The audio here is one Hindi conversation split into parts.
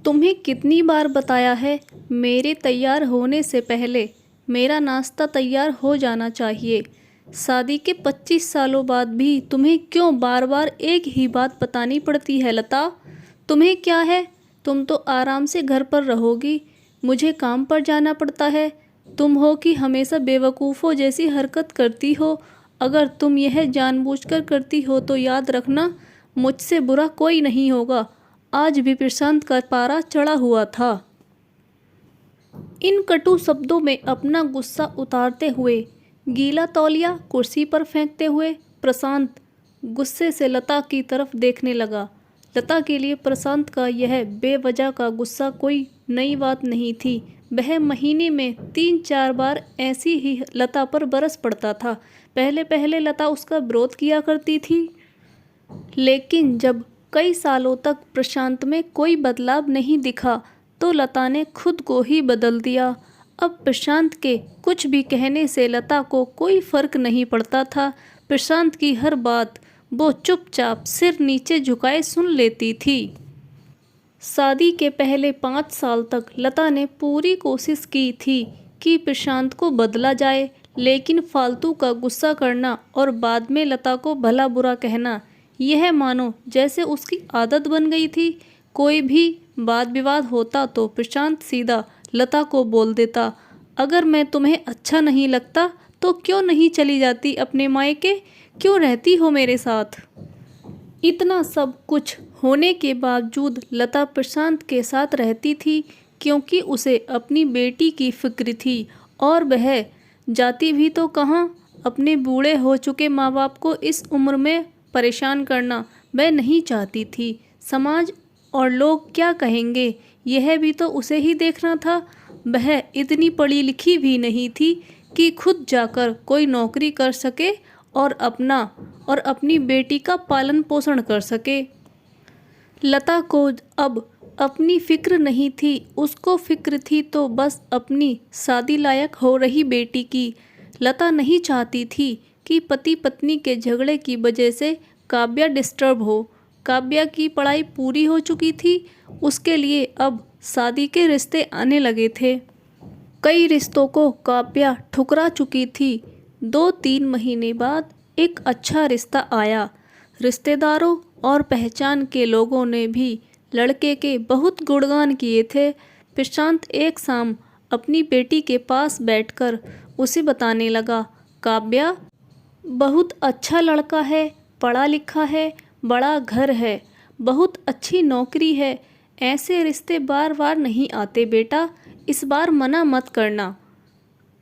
तुम्हें कितनी बार बताया है, मेरे तैयार होने से पहले मेरा नाश्ता तैयार हो जाना चाहिए। शादी के 25 सालों बाद भी तुम्हें क्यों बार बार एक ही बात बतानी पड़ती है लता? तुम्हें क्या है, तुम तो आराम से घर पर रहोगी, मुझे काम पर जाना पड़ता है। तुम हो कि हमेशा बेवकूफ़ों जैसी हरकत करती हो। अगर तुम यह जानबूझकर करती हो तो याद रखना, मुझसे बुरा कोई नहीं होगा। आज भी प्रशांत का पारा चढ़ा हुआ था। इन कटु शब्दों में अपना गुस्सा उतारते हुए, गीला तौलिया कुर्सी पर फेंकते हुए प्रशांत गुस्से से लता की तरफ देखने लगा। लता के लिए प्रशांत का यह बेवजह का गुस्सा कोई नई बात नहीं थी। वह महीने में 3-4 बार ऐसी ही लता पर बरस पड़ता था। पहले पहले लता उसका विरोध किया करती थी, लेकिन जब कई सालों तक प्रशांत में कोई बदलाव नहीं दिखा तो लता ने खुद को ही बदल दिया। अब प्रशांत के कुछ भी कहने से लता को कोई फर्क नहीं पड़ता था। प्रशांत की हर बात वो चुपचाप सिर नीचे झुकाए सुन लेती थी। शादी के पहले 5 साल तक लता ने पूरी कोशिश की थी कि प्रशांत को बदला जाए, लेकिन फालतू का गुस्सा करना और बाद में लता को भला बुरा कहना, यह मानो जैसे उसकी आदत बन गई थी। कोई भी वाद विवाद होता तो प्रशांत सीधा लता को बोल देता, अगर मैं तुम्हें अच्छा नहीं लगता तो क्यों नहीं चली जाती अपने मायके, क्यों रहती हो मेरे साथ? इतना सब कुछ होने के बावजूद लता प्रशांत के साथ रहती थी, क्योंकि उसे अपनी बेटी की फिक्र थी। और वह जाती भी तो कहाँ, अपने बूढ़े हो चुके माँ बाप को इस उम्र में परेशान करना वह नहीं चाहती थी। समाज और लोग क्या कहेंगे, यह भी तो उसे ही देखना था। वह इतनी पढ़ी लिखी भी नहीं थी कि खुद जाकर कोई नौकरी कर सके और अपनी बेटी का पालन पोषण कर सके। लता को अब अपनी फिक्र नहीं थी, उसको फिक्र थी तो बस अपनी शादी लायक हो रही बेटी की। लता नहीं चाहती थी कि पति पत्नी के झगड़े की वजह से काव्या डिस्टर्ब हो। काव्या की पढ़ाई पूरी हो चुकी थी, उसके लिए अब शादी के रिश्ते आने लगे थे। कई रिश्तों को काव्या ठुकरा चुकी थी। 2-3 महीने बाद एक अच्छा रिश्ता आया। रिश्तेदारों और पहचान के लोगों ने भी लड़के के बहुत गुणगान किए थे। प्रशांत एक शाम अपनी बेटी के पास बैठकर उसे बताने लगा, काव्या, बहुत अच्छा लड़का है, पढ़ा लिखा है, बड़ा घर है, बहुत अच्छी नौकरी है। ऐसे रिश्ते बार बार नहीं आते बेटा, इस बार मना मत करना।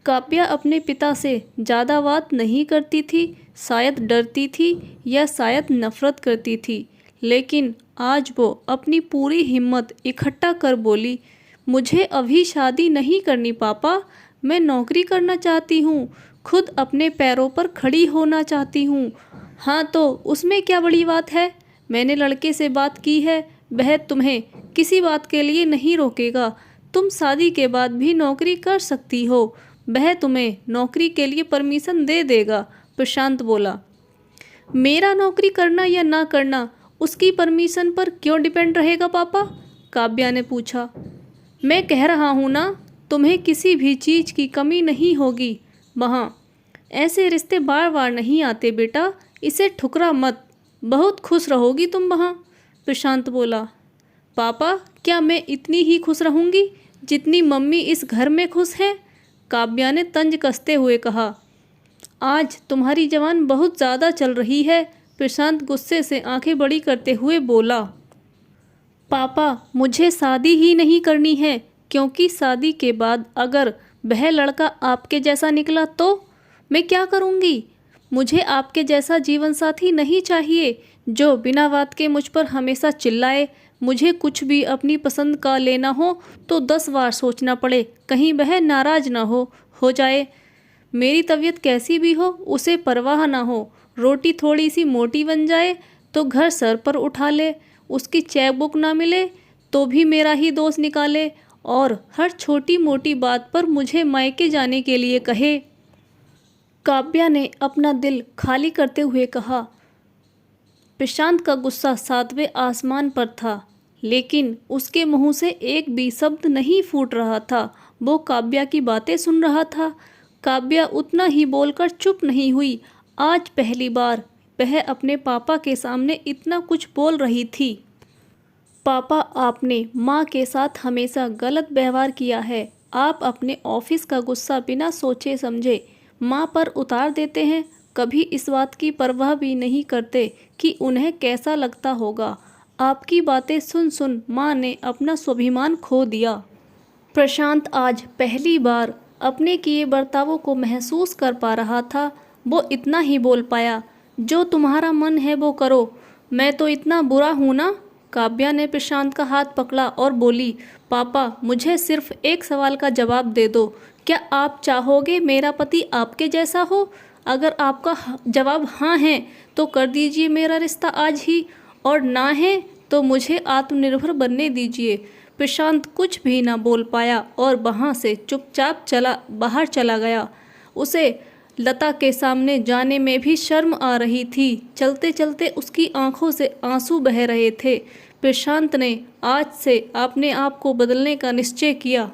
काव्या अपने पिता से ज़्यादा बात नहीं करती थी, शायद डरती थी या शायद नफरत करती थी, लेकिन आज वो अपनी पूरी हिम्मत इकट्ठा कर बोली, मुझे अभी शादी नहीं करनी पापा, मैं नौकरी करना चाहती हूँ, खुद अपने पैरों पर खड़ी होना चाहती हूँ। हाँ तो उसमें क्या बड़ी बात है, मैंने लड़के से बात की है, वह तुम्हें किसी बात के लिए नहीं रोकेगा। तुम शादी के बाद भी नौकरी कर सकती हो, वह तुम्हें नौकरी के लिए परमिशन दे देगा। प्रशांत बोला, मेरा नौकरी करना या ना करना उसकी परमिशन पर क्यों डिपेंड रहेगा पापा? काव्या ने पूछा। मैं कह रहा हूँ ना, तुम्हें किसी भी चीज़ की कमी नहीं होगी वहाँ। ऐसे रिश्ते बार बार नहीं आते बेटा, इसे ठुकरा मत, बहुत खुश रहोगी तुम वहाँ। प्रशांत बोला, पापा, क्या मैं इतनी ही खुश रहूँगी जितनी मम्मी इस घर में खुश हैं? काव्या ने तंज कसते हुए कहा। आज तुम्हारी जबान बहुत ज़्यादा चल रही है। प्रशांत गुस्से से आंखें बड़ी करते हुए बोला, पापा, मुझे शादी ही नहीं करनी है, क्योंकि शादी के बाद अगर वह लड़का आपके जैसा निकला तो मैं क्या करूँगी? मुझे आपके जैसा जीवन साथी नहीं चाहिए जो बिना बात के मुझ पर हमेशा चिल्लाए। मुझे कुछ भी अपनी पसंद का लेना हो तो 10 बार सोचना पड़े, कहीं वह नाराज़ ना हो जाए। मेरी तबीयत कैसी भी हो उसे परवाह ना हो, रोटी थोड़ी सी मोटी बन जाए तो घर सर पर उठा ले, उसकी चेक बुक ना मिले तो भी मेरा ही दोष निकाले और हर छोटी मोटी बात पर मुझे मायके जाने के लिए कहे। काव्या ने अपना दिल खाली करते हुए कहा। प्रशांत का गुस्सा 7वें आसमान पर था, लेकिन उसके मुंह से एक भी शब्द नहीं फूट रहा था। वो काव्या की बातें सुन रहा था। काव्या उतना ही बोलकर चुप नहीं हुई। आज पहली बार वह अपने पापा के सामने इतना कुछ बोल रही थी। पापा, आपने माँ के साथ हमेशा गलत व्यवहार किया है। आप अपने ऑफिस का गुस्सा बिना सोचे समझे माँ पर उतार देते हैं। कभी इस बात की परवाह भी नहीं करते कि उन्हें कैसा लगता होगा। आपकी बातें सुन सुन माँ ने अपना स्वाभिमान खो दिया। प्रशांत आज पहली बार अपने किए बर्तावों को महसूस कर पा रहा था। वो इतना ही बोल पाया, जो तुम्हारा मन है वो करो। मैं तो इतना बुरा हूँ ना? काव्या ने प्रशांत का हाथ पकड़ा और बोली, पापा, मुझे सिर्फ एक सवाल का जवाब दे दो। क्या आप चाहोगे मेरा पति आपके जैसा हो? अगर आपका जवाब हाँ है तो कर दीजिए मेरा रिश्ता आज ही, और ना है तो मुझे आत्मनिर्भर बनने दीजिए। प्रशांत कुछ भी ना बोल पाया और वहाँ से चुपचाप बाहर चला गया। उसे लता के सामने जाने में भी शर्म आ रही थी। चलते चलते उसकी आंखों से आंसू बह रहे थे। प्रशांत ने आज से अपने आप को बदलने का निश्चय किया।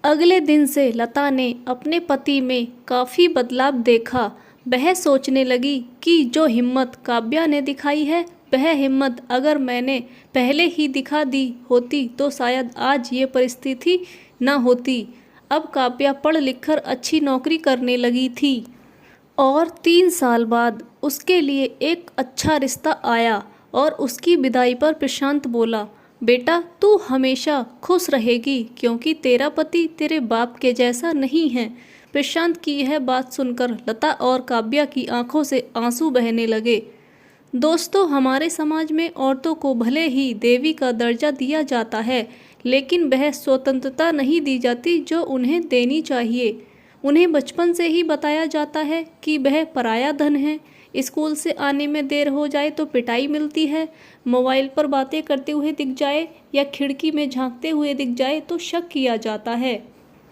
अगले दिन से लता ने अपने पति में काफ़ी बदलाव देखा। वह सोचने लगी कि जो हिम्मत काव्या ने दिखाई है, वह हिम्मत अगर मैंने पहले ही दिखा दी होती तो शायद आज ये परिस्थिति न होती। अब काव्या पढ़ लिख कर अच्छी नौकरी करने लगी थी और 3 साल बाद उसके लिए एक अच्छा रिश्ता आया। और उसकी विदाई पर प्रशांत बोला, बेटा, तू हमेशा खुश रहेगी क्योंकि तेरा पति तेरे बाप के जैसा नहीं है। प्रशांत की यह बात सुनकर लता और काव्या की आंखों से आंसू बहने लगे। दोस्तों, हमारे समाज में औरतों को भले ही देवी का दर्जा दिया जाता है, लेकिन वह स्वतंत्रता नहीं दी जाती जो उन्हें देनी चाहिए। उन्हें बचपन से ही बताया जाता है कि वह पराया धन है। स्कूल से आने में देर हो जाए तो पिटाई मिलती है। मोबाइल पर बातें करते हुए दिख जाए या खिड़की में झांकते हुए दिख जाए तो शक किया जाता है।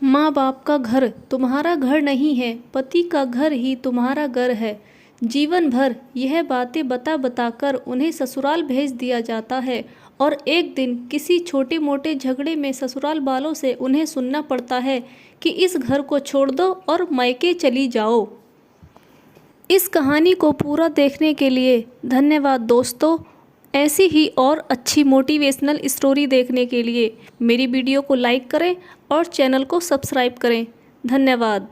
माँ बाप का घर तुम्हारा घर नहीं है, पति का घर ही तुम्हारा घर है। जीवन भर यह बातें बता बता कर उन्हें ससुराल भेज दिया जाता है और एक दिन किसी छोटे मोटे झगड़े में ससुराल वालों से उन्हें सुनना पड़ता है कि इस घर को छोड़ दो और मायके चली जाओ। इस कहानी को पूरा देखने के लिए धन्यवाद दोस्तों। ऐसी ही और अच्छी मोटिवेशनल स्टोरी देखने के लिए मेरी वीडियो को लाइक करें और चैनल को सब्सक्राइब करें। धन्यवाद।